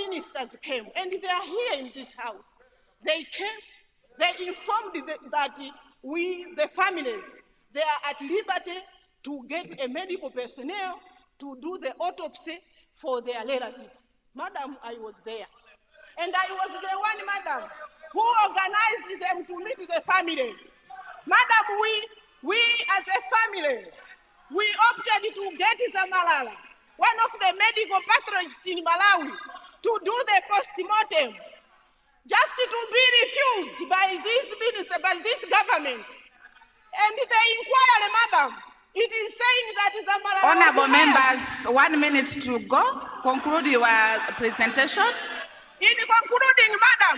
ministers came, and they are here in this house. They came, they informed that we, the families, they are at liberty to get a medical personnel to do the autopsy for their relatives. Madam, I was there. And I was the one, madam, who organized them to meet the family. Madam, we as a family, we opted to get Zamalala, one of the medical pathologists in Malawi, to do the post-mortem, just to be refused by this minister, by this government. And the inquiry, madam, it is saying that Zamalala. Honorable members, 1 minute to go. Conclude your presentation. In concluding, madam,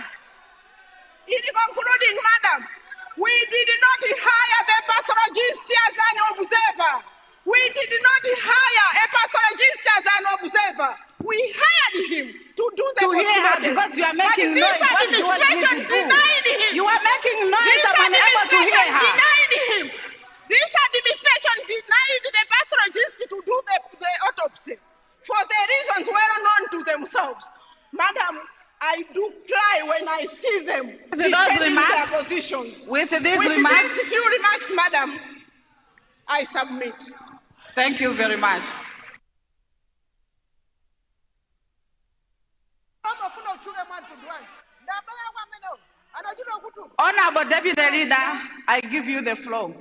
we did not hire the pathologist as an observer. We did not hire a pathologist as an observer. We hired him to do the postmortem. Because you are making noise. What do you want me to do? Denied him. You are making noise. I'm unable to hear her. Denied him. This administration denied the pathologist to do the autopsy for the reasons well known to themselves. Madam, I do cry when I see them defending their positions. With these few remarks, madam, I submit. Thank you very much. Honorable Deputy Leader, I give you the floor.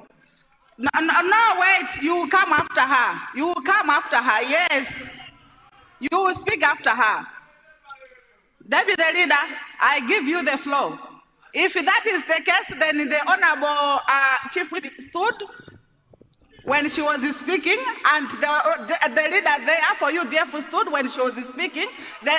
No, wait, you will come after her. You will come after her, yes. You will speak after her. Deputy Leader, I give you the floor. If that is the case, then the Honorable Chief Whip stood when she was speaking, and the leader there for you, therefore, stood when she was speaking. Then